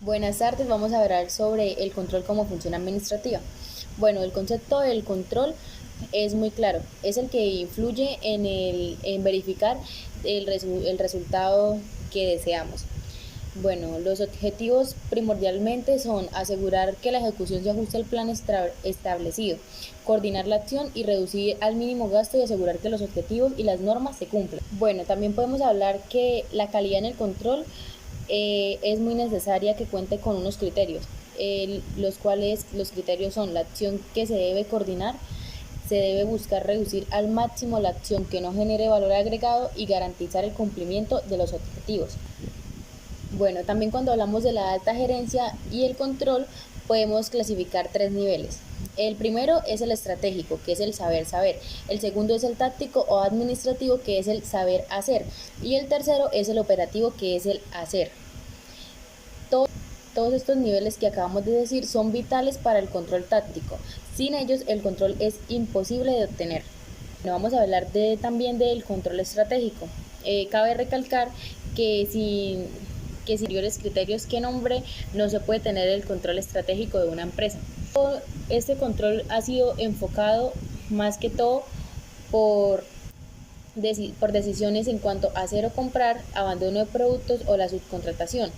Buenas tardes, vamos a hablar sobre el control como función administrativa. Bueno, el concepto del control es muy claro, es el que influye en verificar el resultado que deseamos. Bueno, los objetivos primordialmente son asegurar que la ejecución se ajuste al plan establecido, coordinar la acción y reducir al mínimo gasto y asegurar que los objetivos y las normas se cumplan. Bueno, también podemos hablar que la calidad en el control es muy necesaria que cuente con unos criterios, los cuales los criterios son la acción que se debe coordinar, se debe buscar reducir al máximo la acción que no genere valor agregado y garantizar el cumplimiento de los objetivos. Bueno, también cuando hablamos de la alta gerencia y el control, podemos clasificar tres niveles. El primero es el estratégico, que es el saber saber. El segundo es el táctico o administrativo, que es el saber hacer. Y el tercero es el operativo, que es el hacer. Todos estos niveles que acabamos de decir son vitales para el control táctico. Sin ellos, el control es imposible de obtener. Bueno, vamos a hablar también del control estratégico. Cabe recalcar que sin anteriores criterios que nombre, no se puede tener el control estratégico de una empresa. Este control ha sido enfocado más que todo por por decisiones en cuanto a hacer o comprar, abandono de productos o la subcontratación.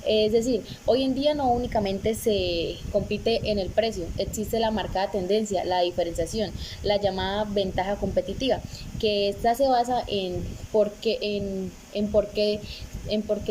Es decir, hoy en día no únicamente se compite en el precio, existe la marcada tendencia, la diferenciación, la llamada ventaja competitiva, que esta se basa en por qué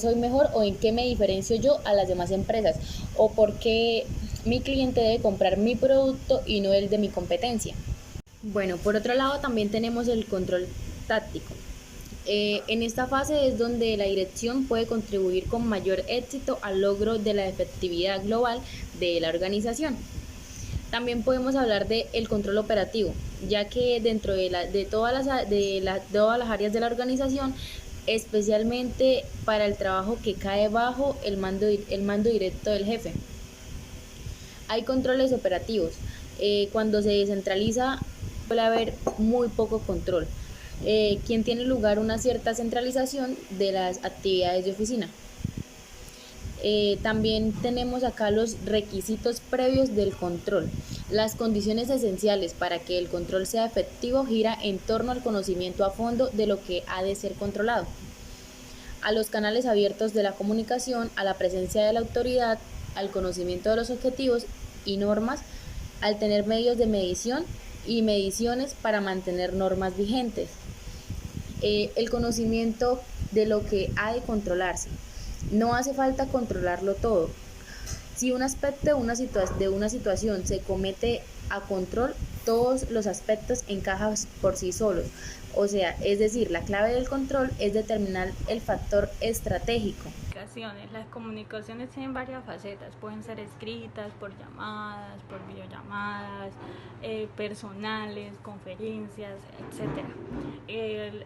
soy mejor o en qué me diferencio yo a las demás empresas o por qué mi cliente debe comprar mi producto y no el de mi competencia. Bueno, por otro lado también tenemos el control táctico. En esta fase es donde la dirección puede contribuir con mayor éxito al logro de la efectividad global de la organización. También podemos hablar de el control operativo, ya que dentro de todas las áreas de la organización, especialmente para el trabajo que cae bajo el mando directo del jefe. Hay controles operativos. Cuando se descentraliza suele haber muy poco control, quien tiene lugar una cierta centralización de las actividades de oficina. También tenemos acá los requisitos previos del control. Las condiciones esenciales para que el control sea efectivo gira en torno al conocimiento a fondo de lo que ha de ser controlado, a los canales abiertos de la comunicación, a la presencia de la autoridad, al conocimiento de los objetivos y normas, al tener medios de medición y mediciones para mantener normas vigentes. El conocimiento de lo que ha de controlarse. No hace falta controlarlo todo. Si un aspecto de una situación se comete a control, todos los aspectos encajan por sí solos. O sea, es decir, la clave del control es determinar el factor estratégico. Las comunicaciones tienen varias facetas, pueden ser escritas, por llamadas, por videollamadas, personales, conferencias, etcétera.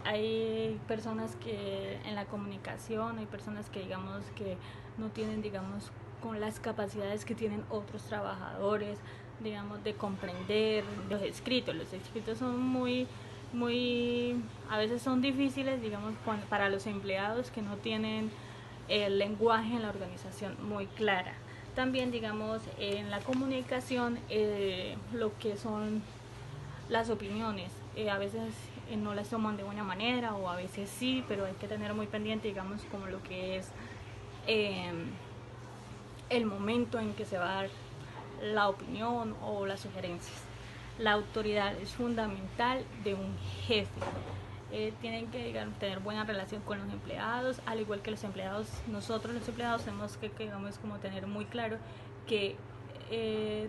Hay personas que en la comunicación, hay personas que digamos que no tienen, digamos, con las capacidades que tienen otros trabajadores, digamos, de comprender los escritos. Los escritos son a veces son difíciles, digamos, para los empleados que no tienen el lenguaje en la organización muy clara. También, digamos, en la comunicación, lo que son las opiniones, a veces no las toman de buena manera o a veces sí, pero hay que tener muy pendiente, digamos, como lo que es el momento en que se va a dar la opinión o las sugerencias. La autoridad es fundamental de un jefe. Tienen que, digamos, tener buena relación con los empleados, al igual que los empleados. Nosotros los empleados tenemos que digamos, como tener muy claro que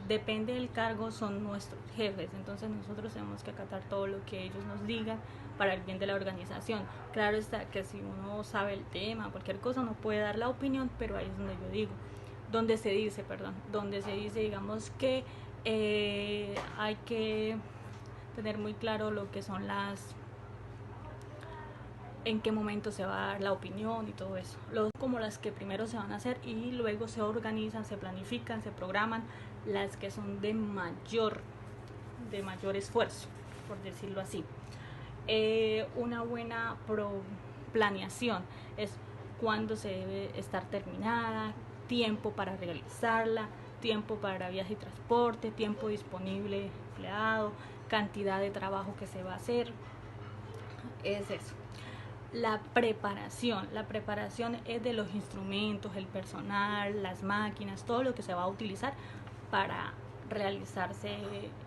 depende del cargo, son nuestros jefes, entonces nosotros tenemos que acatar todo lo que ellos nos digan para el bien de la organización. Claro está que si uno sabe el tema, cualquier cosa, uno puede dar la opinión, pero ahí es donde yo digo, donde se dice, digamos, que hay que tener muy claro lo que son en qué momento se va a dar la opinión y todo eso. Como las que primero se van a hacer y luego se organizan, se planifican, se programan las que son de mayor esfuerzo, por decirlo así. Una buena planeación es cuándo se debe estar terminada, tiempo para realizarla, tiempo para viaje y transporte, tiempo disponible empleado, cantidad de trabajo que se va a hacer. Es eso. La preparación es de los instrumentos, el personal, las máquinas, todo lo que se va a utilizar para realizarse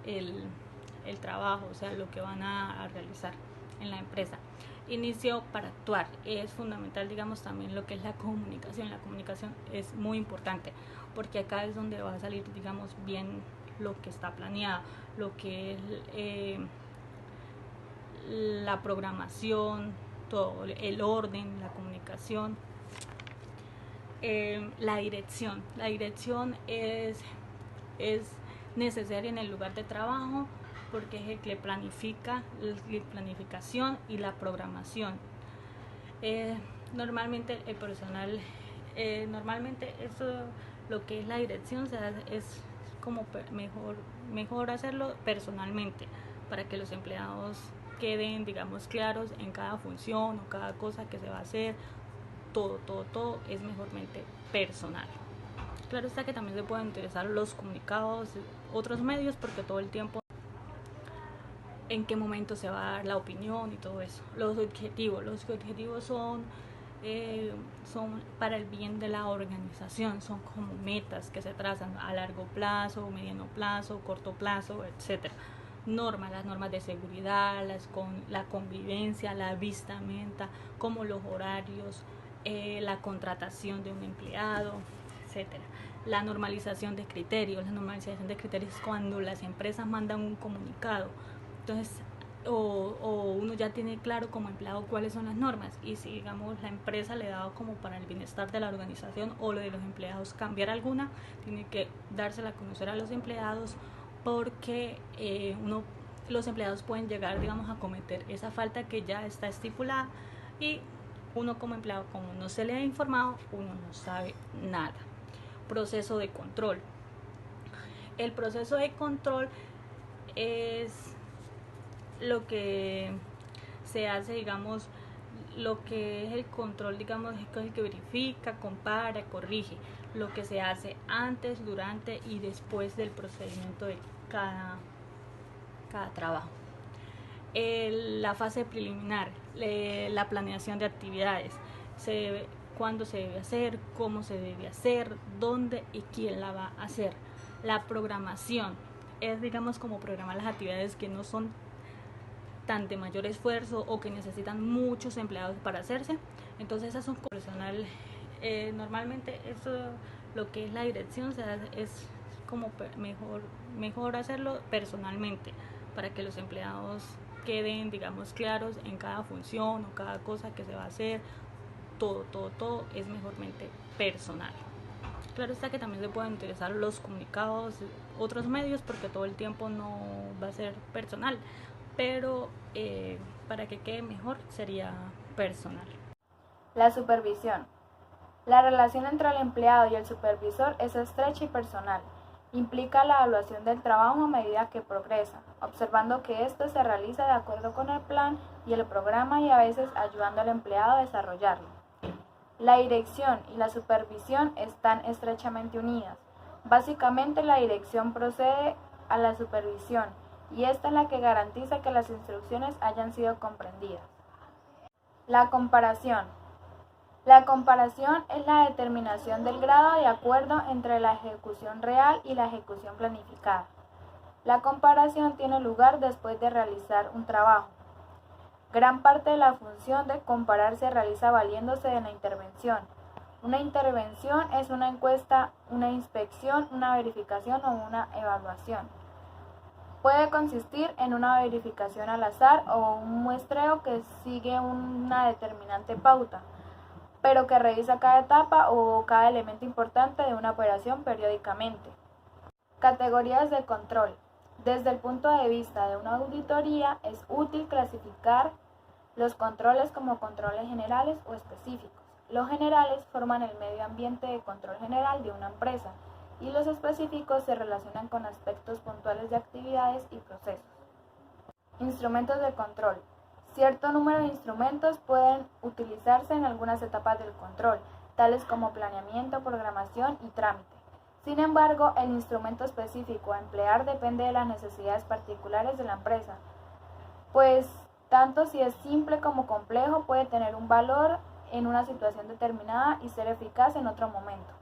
el trabajo, o sea, lo que van a realizar en la empresa. Inicio para actuar. Es fundamental, digamos, también lo que es la comunicación. La comunicación es muy importante porque acá es donde va a salir, digamos, bien lo que está planeado, lo que es la programación, todo, el orden, la comunicación. La dirección. La dirección es necesaria en el lugar de trabajo porque es el que planifica, la planificación y la programación. Normalmente el personal, normalmente eso, lo que es la dirección, o sea, es como mejor hacerlo personalmente para que los empleados queden, digamos, claros en cada función o cada cosa que se va a hacer. Todo es mejormente personal. Claro está que también se pueden utilizar los comunicados, otros medios, porque todo el tiempo en qué momento se va a dar la opinión y todo eso. Los objetivos son para el bien de la organización, son como metas que se trazan a largo plazo, mediano plazo, corto plazo, etcétera. Las normas de seguridad, la convivencia, la vestimenta, como los horarios, la contratación de un empleado, etcétera. La normalización de criterios. La normalización de criterios es cuando las empresas mandan un comunicado. Entonces, o uno ya tiene claro como empleado cuáles son las normas, y si, digamos, la empresa le da como para el bienestar de la organización o lo de los empleados cambiar alguna, tiene que dársela a conocer a los empleados, porque los empleados pueden llegar, digamos, a cometer esa falta que ya está estipulada, y uno como empleado, como no se le ha informado, uno no sabe nada. Proceso de control. El proceso de control es lo que se hace, digamos, lo que es el control, digamos, es el que verifica, compara, corrige lo que se hace antes, durante y después del procedimiento de cada trabajo. La fase preliminar, la planeación de actividades, cuándo se debe hacer, cómo se debe hacer, dónde y quién la va a hacer. La programación es, digamos, como programar las actividades que no son tan de mayor esfuerzo o que necesitan muchos empleados para hacerse. Entonces esas son personal. Normalmente eso, lo que es la dirección, o sea, es como mejor hacerlo personalmente para que los empleados queden, digamos, claros en cada función o cada cosa que se va a hacer. Todo es mejormente personal. Claro está que también se pueden utilizar los comunicados, otros medios, porque todo el tiempo no va a ser personal, pero para que quede mejor sería personal. La supervisión. La relación entre el empleado y el supervisor es estrecha y personal. Implica la evaluación del trabajo a medida que progresa, observando que éste se realiza de acuerdo con el plan y el programa, y a veces ayudando al empleado a desarrollarlo. La dirección y la supervisión están estrechamente unidas. Básicamente, la dirección procede a la supervisión, y esta es la que garantiza que las instrucciones hayan sido comprendidas. La comparación. La comparación es la determinación del grado de acuerdo entre la ejecución real y la ejecución planificada. La comparación tiene lugar después de realizar un trabajo. Gran parte de la función de comparar se realiza valiéndose de la intervención. Una intervención es una encuesta, una inspección, una verificación o una evaluación. Puede consistir en una verificación al azar o un muestreo que sigue una determinante pauta, pero que revisa cada etapa o cada elemento importante de una operación periódicamente. Categorías de control. Desde el punto de vista de una auditoría, es útil clasificar los controles como controles generales o específicos. Los generales forman el medio ambiente de control general de una empresa, y los específicos se relacionan con aspectos puntuales de actividades y procesos. Instrumentos de control. Cierto número de instrumentos pueden utilizarse en algunas etapas del control. tales como planeamiento, programación y trámite. Sin embargo, el instrumento específico a emplear depende de las necesidades particulares de la empresa, pues tanto si es simple como complejo puede tener un valor en una situación determinada y ser eficaz en otro momento.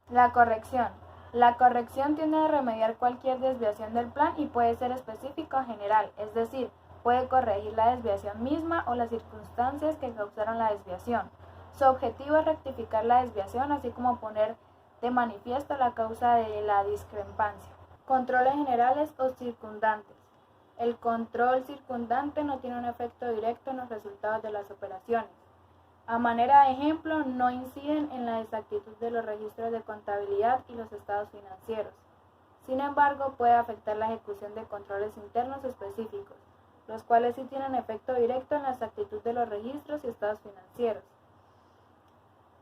La corrección. La corrección tiende a remediar cualquier desviación del plan y puede ser específica o general, es decir, puede corregir la desviación misma o las circunstancias que causaron la desviación. Su objetivo es rectificar la desviación, así como poner de manifiesto la causa de la discrepancia. Controles generales o circundantes. El control circundante no tiene un efecto directo en los resultados de las operaciones. A manera de ejemplo, no inciden en la exactitud de los registros de contabilidad y los estados financieros. Sin embargo, puede afectar la ejecución de controles internos específicos, los cuales sí tienen efecto directo en la exactitud de los registros y estados financieros.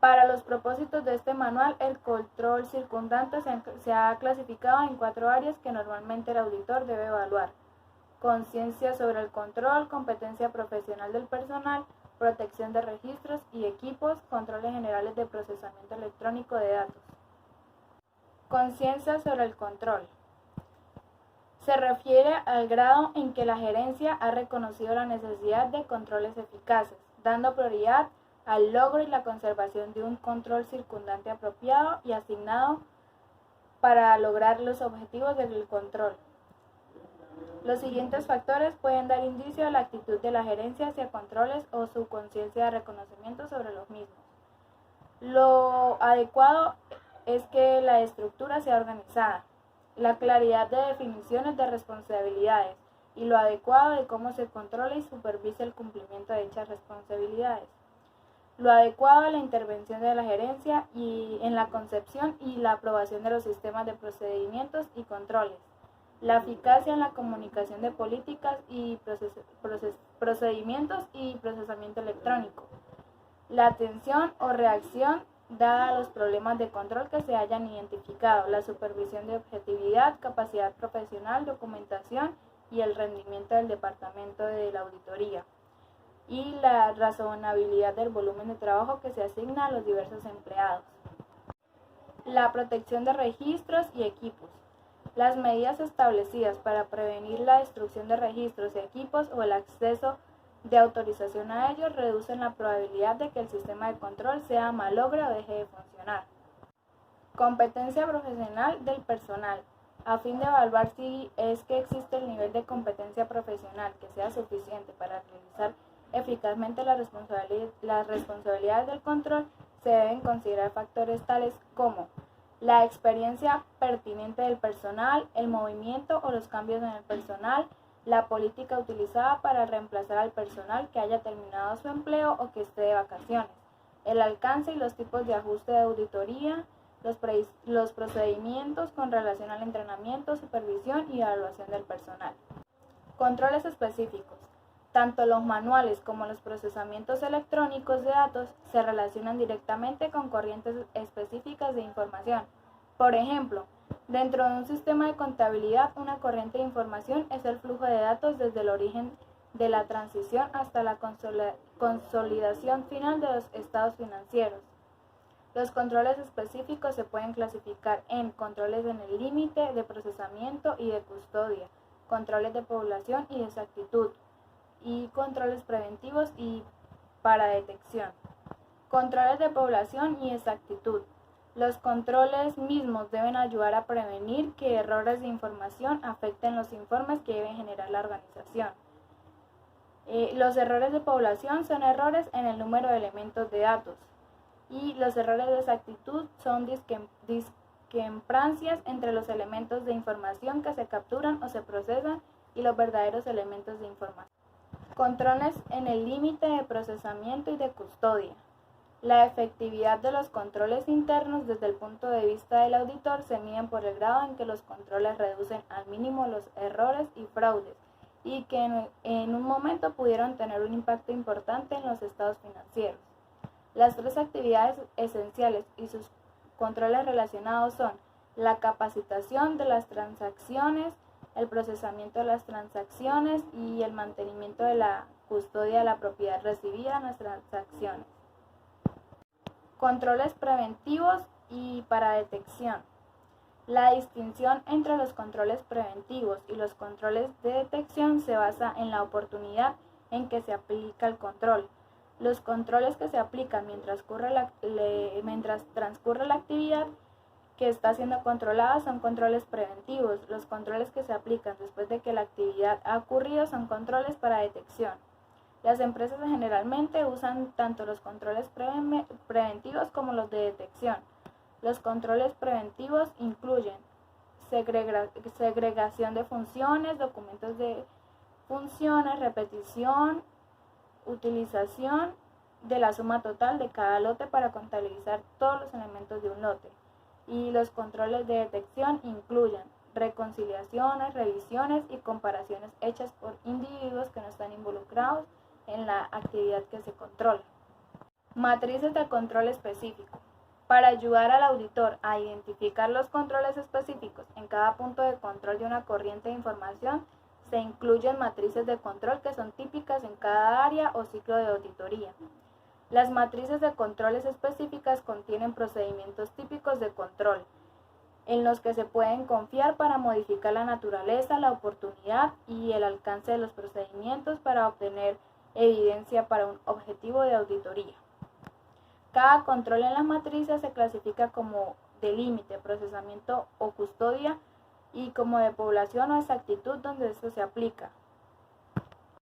Para los propósitos de este manual, el control circundante se ha clasificado en 4 áreas que normalmente el auditor debe evaluar: conciencia sobre el control, competencia profesional del personal, protección de registros y equipos, controles generales de procesamiento electrónico de datos. Conciencia sobre el control. Se refiere al grado en que la gerencia ha reconocido la necesidad de controles eficaces, dando prioridad al logro y la conservación de un control circundante apropiado y asignado para lograr los objetivos del control. Los siguientes factores pueden dar indicio a la actitud de la gerencia hacia controles o su conciencia de reconocimiento sobre los mismos. Lo adecuado es que la estructura sea organizada, la claridad de definiciones de responsabilidades y lo adecuado de cómo se controla y supervisa el cumplimiento de dichas responsabilidades. Lo adecuado a la intervención de la gerencia y en la concepción y la aprobación de los sistemas de procedimientos y controles. La eficacia en la comunicación de políticas y procedimientos y procesamiento electrónico. La atención o reacción dada a los problemas de control que se hayan identificado. La supervisión de objetividad, capacidad profesional, documentación y el rendimiento del departamento de la auditoría. Y la razonabilidad del volumen de trabajo que se asigna a los diversos empleados. La protección de registros y equipos. Las medidas establecidas para prevenir la destrucción de registros y equipos o el acceso de autorización a ellos reducen la probabilidad de que el sistema de control sea malogre o deje de funcionar. Competencia profesional del personal. A fin de evaluar si es que existe el nivel de competencia profesional que sea suficiente para realizar eficazmente las responsabilidades del control, se deben considerar factores tales como la experiencia pertinente del personal, el movimiento o los cambios en el personal, la política utilizada para reemplazar al personal que haya terminado su empleo o que esté de vacaciones, el alcance y los tipos de ajuste de auditoría, los procedimientos con relación al entrenamiento, supervisión y evaluación del personal. Controles específicos. Tanto los manuales como los procesamientos electrónicos de datos se relacionan directamente con corrientes específicas de información. Por ejemplo, dentro de un sistema de contabilidad, una corriente de información es el flujo de datos desde el origen de la transición hasta la consolidación final de los estados financieros. Los controles específicos se pueden clasificar en controles en el límite de procesamiento y de custodia, controles de población y de exactitud, y controles preventivos y para detección. Controles de población y exactitud. Los controles mismos deben ayudar a prevenir que errores de información afecten los informes que debe generar la organización. Los errores de población son errores en el número de elementos de datos y los errores de exactitud son discrepancias entre los elementos de información que se capturan o se procesan y los verdaderos elementos de información. Controles en el límite de procesamiento y de custodia. La efectividad de los controles internos desde el punto de vista del auditor se miden por el grado en que los controles reducen al mínimo los errores y fraudes y que en un momento pudieron tener un impacto importante en los estados financieros. Las 3 actividades esenciales y sus controles relacionados son la capacitación de las transacciones, el procesamiento de las transacciones y el mantenimiento de la custodia de la propiedad recibida en las transacciones. Controles preventivos y para detección. La distinción entre los controles preventivos y los controles de detección se basa en la oportunidad en que se aplica el control. Los controles que se aplican mientras transcurre la actividad que está siendo controlada son controles preventivos. Los controles que se aplican después de que la actividad ha ocurrido son controles para detección. Las empresas generalmente usan tanto los controles preventivos como los de detección. Los controles preventivos incluyen segregación de funciones, documentos de funciones, repetición, utilización de la suma total de cada lote para contabilizar todos los elementos de un lote. Y los controles de detección incluyen reconciliaciones, revisiones y comparaciones hechas por individuos que no están involucrados en la actividad que se controla. Matrices de control específico. Para ayudar al auditor a identificar los controles específicos en cada punto de control de una corriente de información, se incluyen matrices de control que son típicas en cada área o ciclo de auditoría. Las matrices de controles específicas contienen procedimientos típicos de control, en los que se pueden confiar para modificar la naturaleza, la oportunidad y el alcance de los procedimientos para obtener evidencia para un objetivo de auditoría. Cada control en las matrices se clasifica como de límite, procesamiento o custodia y como de población o exactitud donde esto se aplica.